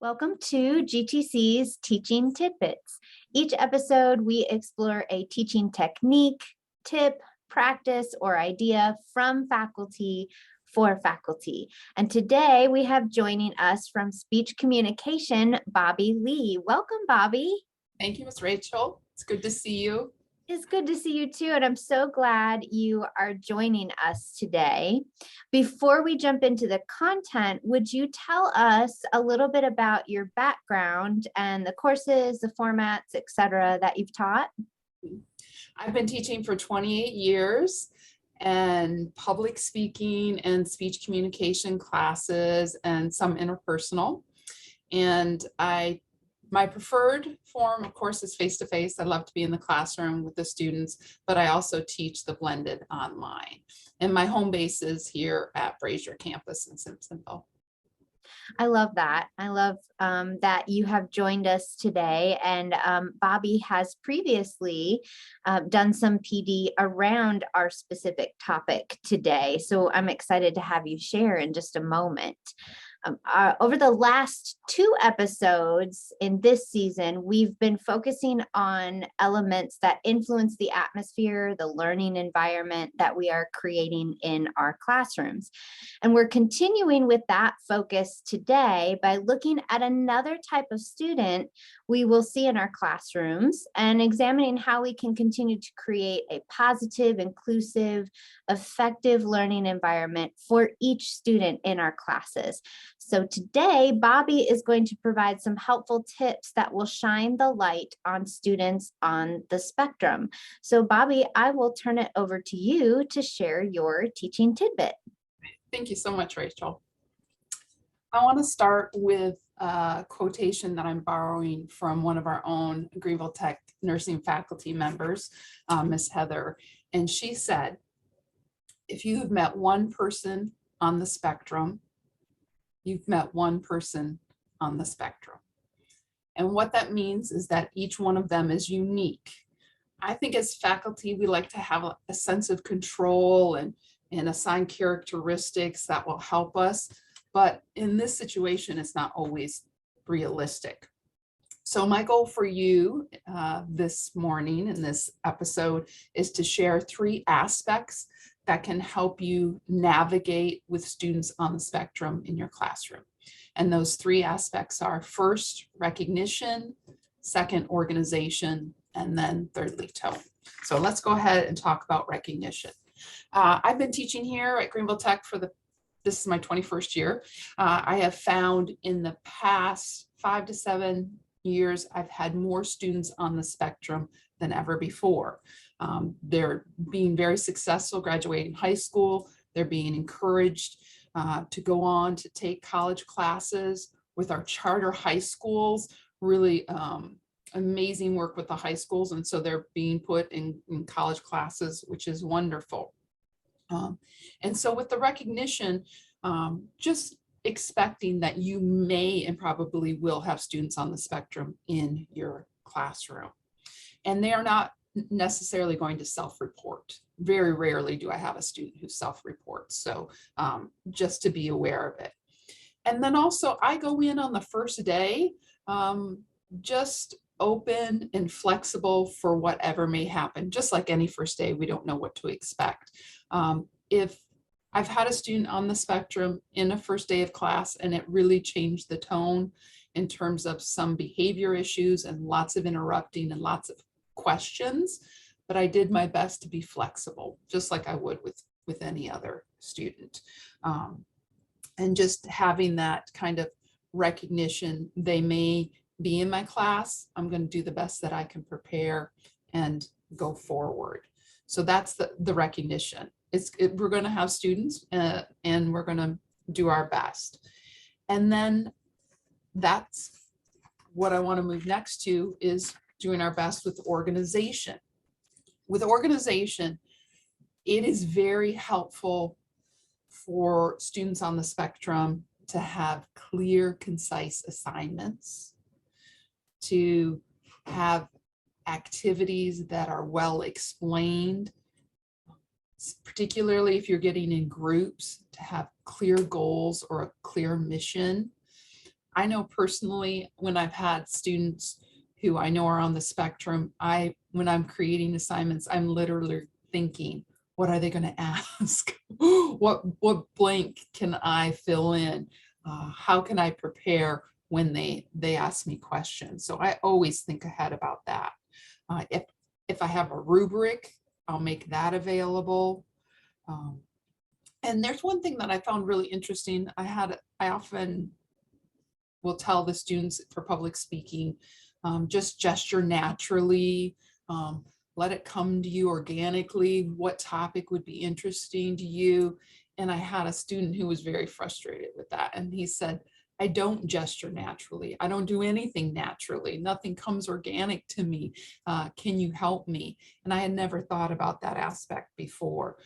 Welcome to GTC's Teaching Tidbits. Each episode, we explore a teaching technique, tip, practice, or idea from faculty for faculty. And today we have joining us from speech communication, Bobbi Lee. Welcome, Bobbi. Thank you, Ms. Rachel. It's good to see you. It's good to see you too, and I'm so glad you are joining us today. Before we jump into the content, would you tell us a little bit about your background and the courses, the formats, etc., that you've taught? I've been teaching for 28 years and public speaking and speech communication classes and some interpersonal. And my preferred form, of course, is face-to-face. I love to be in the classroom with the students, but I also teach the blended online. And my home base is here at Brazier campus in Simpsonville. I love that. I love that you have joined us today. And Bobbi has previously done some PD around our specific topic today. So I'm excited to have you share in just a moment. Over the last two episodes in this season, we've been focusing on elements that influence the atmosphere, the learning environment that we are creating in our classrooms. And we're continuing with that focus today by looking at another type of student we will see in our classrooms and examining how we can continue to create a positive, inclusive, effective learning environment for each student in our classes. So today, Bobbi is going to provide some helpful tips that will shine the light on students on the spectrum. So Bobbi, I will turn it over to you to share your teaching tidbit. Thank you so much, Rachel. I want to start with a quotation that I'm borrowing from one of our own Greenville Tech nursing faculty members, Miss Heather. And she said, if you have met one person on the spectrum, you've met one person on the spectrum. And what that means is that each one of them is unique. I think as faculty, we like to have a sense of control and assign characteristics that will help us. But in this situation, it's not always realistic. So my goal for you this morning in this episode is to share three aspects that can help you navigate with students on the spectrum in your classroom. And those three aspects are first, recognition, second, organization, and then thirdly, tone. So let's go ahead and talk about recognition. I've been teaching here at Greenville Tech this is my 21st year. I have found in the past 5 to 7 years, I've had more students on the spectrum than ever before. They're being very successful graduating high school. They're being encouraged to go on to take college classes with our charter high schools, really amazing work with the high schools. And so they're being put in college classes, which is wonderful. And so with the recognition, just expecting that you may and probably will have students on the spectrum in your classroom. And they are not necessarily going to self-report. Very rarely do I have a student who self-reports. So just to be aware of it. And then also I go in on the first day, just open and flexible for whatever may happen. Just like any first day, we don't know what to expect. If I've had a student on the spectrum in a first day of class and it really changed the tone in terms of some behavior issues and lots of interrupting and lots of questions, but I did my best to be flexible, just like I would with any other student. And just having that kind of recognition, they may be in my class, I'm going to do the best that I can prepare and go forward. So that's the recognition. We're going to have students and we're going to do our best. And then that's what I want to move next to is doing our best with organization. With organization, it is very helpful for students on the spectrum to have clear, concise assignments, to have activities that are well explained, particularly if you're getting in groups, to have clear goals or a clear mission. I know personally, when I've had students who I know are on the spectrum, when I'm creating assignments, I'm literally thinking, what are they going to ask? What blank can I fill in? How can I prepare when they ask me questions? So I always think ahead about that. If I have a rubric, I'll make that available. And there's one thing that I found really interesting. I often will tell the students for public speaking, just gesture naturally, let it come to you organically. What topic would be interesting to you? And I had a student who was very frustrated with that. And he said, I don't gesture naturally. I don't do anything naturally. Nothing comes organic to me. Can you help me? And I had never thought about that aspect before.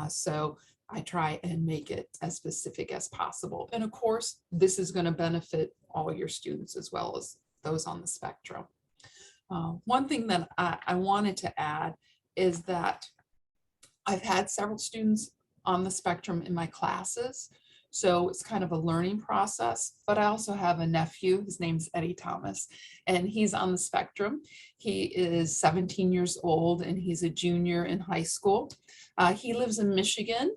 So I try and make it as specific as possible. And of course, this is going to benefit all your students as well as those on the spectrum. One thing that I wanted to add is that I've had several students on the spectrum in my classes. So it's kind of a learning process, but I also have a nephew, his name's Eddie Thomas, and he's on the spectrum. He is 17 years old and he's a junior in high school. He lives in Michigan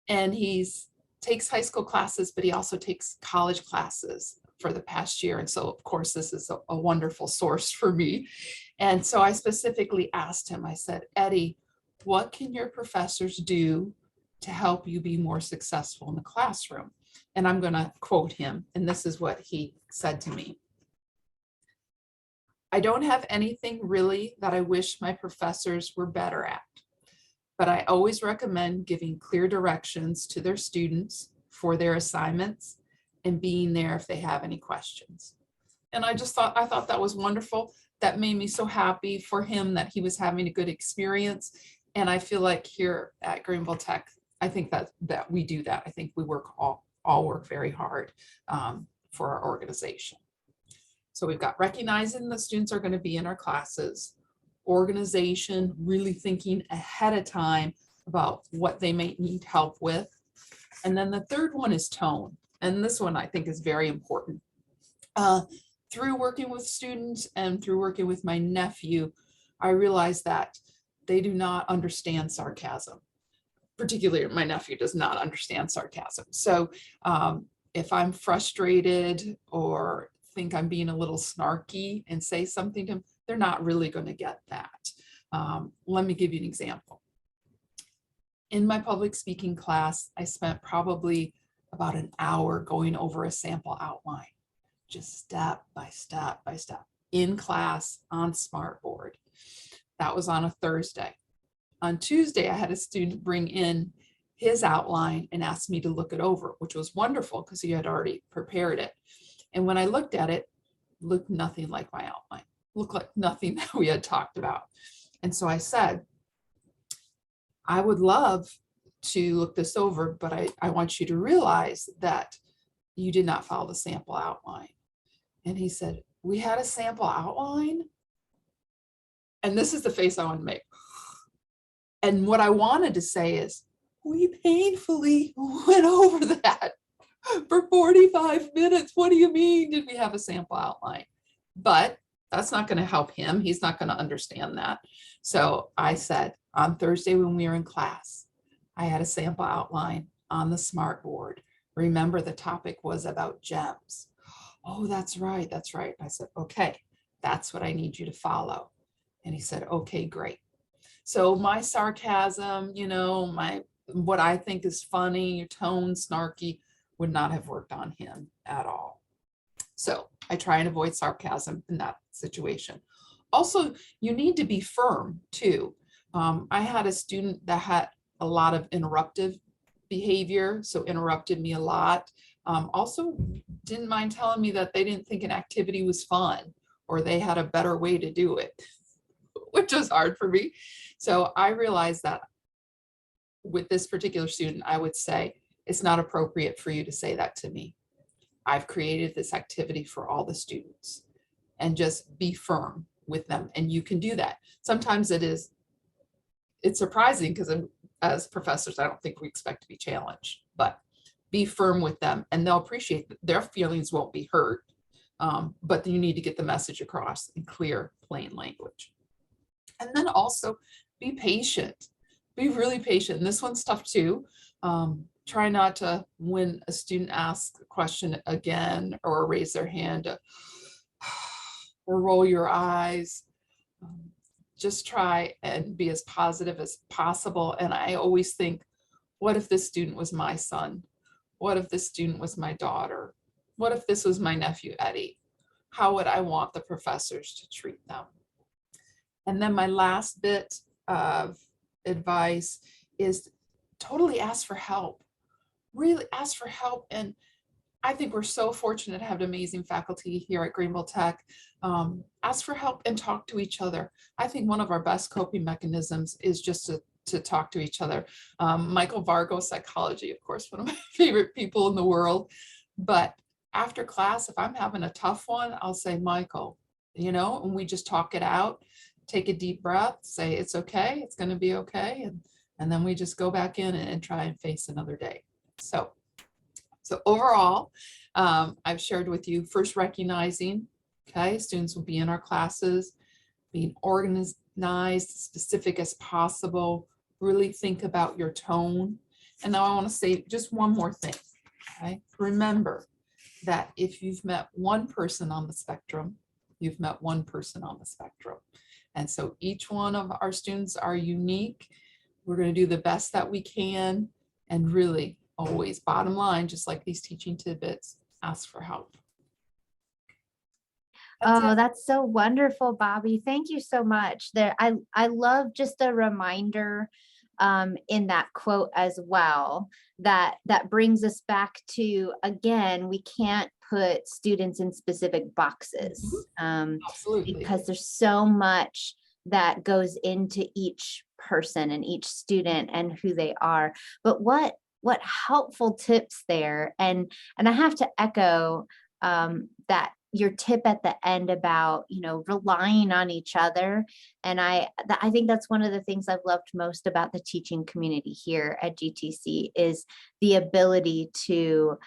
and takes high school classes, but he also takes college classes for the past year. And so of course, this is a wonderful source for me. And so I specifically asked him, I said, Eddie, what can your professors do to help you be more successful in the classroom? And I'm going to quote him. And this is what he said to me. I don't have anything really that I wish my professors were better at, but I always recommend giving clear directions to their students for their assignments and being there if they have any questions. And I thought that was wonderful. That made me so happy for him that he was having a good experience. And I feel like here at Greenville Tech, I think that we do that. I think we all work very hard for our organization. So we've got recognizing the students are going to be in our classes, organization, really thinking ahead of time about what they may need help with. And then the third one is tone. And this one I think is very important. Through working with students and through working with my nephew, I realized that they do not understand sarcasm. Particularly my nephew does not understand sarcasm. So if I'm frustrated or think I'm being a little snarky and say something to him, they're not really going to get that. Let me give you an example. In my public speaking class, I spent probably about an hour going over a sample outline, just step by step by step, in class on Smartboard. That was on a Thursday. On Tuesday, I had a student bring in his outline and ask me to look it over, which was wonderful because he had already prepared it. And when I looked at it, looked nothing like my outline, looked like nothing that we had talked about. And so I said, I would love to look this over, but I want you to realize that you did not follow the sample outline. And he said, we had a sample outline? And this is the face I want to make. And what I wanted to say is, we painfully went over that for 45 minutes. What do you mean, did we have a sample outline? But that's not going to help him. He's not going to understand that. So I said, on Thursday when we were in class, I had a sample outline on the Smartboard. Remember, the topic was about gems. Oh, that's right, that's right. I said, okay, that's what I need you to follow. And he said, okay, great. So my sarcasm, what I think is funny, tone, snarky, would not have worked on him at all. So I try and avoid sarcasm in that situation. Also, you need to be firm too. I had a student that had a lot of interruptive behavior, so interrupted me a lot. Also didn't mind telling me that they didn't think an activity was fun or they had a better way to do it, which was hard for me. So I realized that with this particular student, I would say, it's not appropriate for you to say that to me. I've created this activity for all the students, and just be firm with them. And you can do that. Sometimes it's surprising because as professors, I don't think we expect to be challenged, but be firm with them, and they'll appreciate that their feelings won't be hurt. But you need to get the message across in clear, plain language. And then also be patient, be really patient. And this one's tough too. Try not to, when a student asks a question again, or raise their hand, or roll your eyes. Just try and be as positive as possible. And I always think, what if this student was my son? What if this student was my daughter? What if this was my nephew, Eddie? How would I want the professors to treat them? And then my last bit of advice is totally ask for help. Really ask for help. And I think we're so fortunate to have amazing faculty here at Greenville Tech. Ask for help and talk to each other. I think one of our best coping mechanisms is just to talk to each other. Michael Vargo, psychology, of course, one of my favorite people in the world. But after class, if I'm having a tough one, I'll say, Michael, and we just talk it out, take a deep breath, say, it's okay, it's going to be okay. And then we just go back in and try and face another day. So overall, I've shared with you first recognizing, okay, students will be in our classes, being organized, specific as possible, really think about your tone. And now I want to say just one more thing, okay? Remember that if you've met one person on the spectrum, you've met one person on the spectrum. And so each one of our students are unique. We're going to do the best that we can, and really always, bottom line, just like these teaching tidbits, ask for help. That's so wonderful, Bobbi. Thank you so much. I love just a reminder in that quote as well, that brings us back to, again, we can't put students in specific boxes, Absolutely, because there's so much that goes into each person and each student and who they are. But what helpful tips there. And I have to echo that your tip at the end about, relying on each other. And I think that's one of the things I've loved most about the teaching community here at GTC is the ability to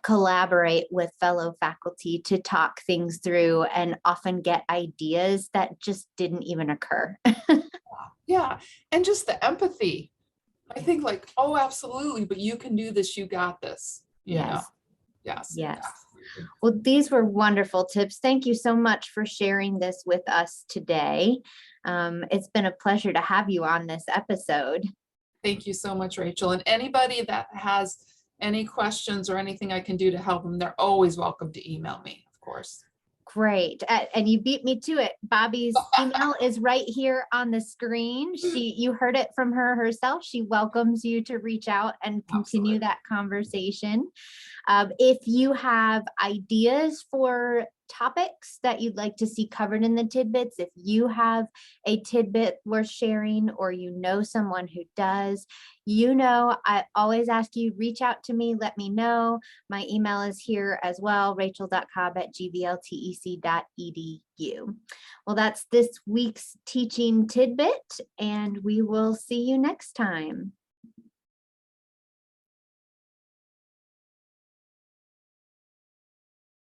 collaborate with fellow faculty to talk things through and often get ideas that just didn't even occur. Yeah. And just the empathy. I think like, oh, absolutely, but you can do this. You got this. Yes. Yes. Yes. Absolutely. Well, these were wonderful tips. Thank you so much for sharing this with us today. It's been a pleasure to have you on this episode. Thank you so much, Rachel. And anybody that has any questions or anything I can do to help them, they're always welcome to email me, of course. Great. And you beat me to it. Bobbi's email is right here on the screen. You heard it from her herself. She welcomes you to reach out and continue that conversation. If you have ideas for topics that you'd like to see covered in the tidbits, if you have a tidbit worth sharing, or someone who does, I always ask you, reach out to me, let me know. My email is here as well, rachel.cobb@gvltec.edu. Well, that's this week's teaching tidbit, and we will see you next time.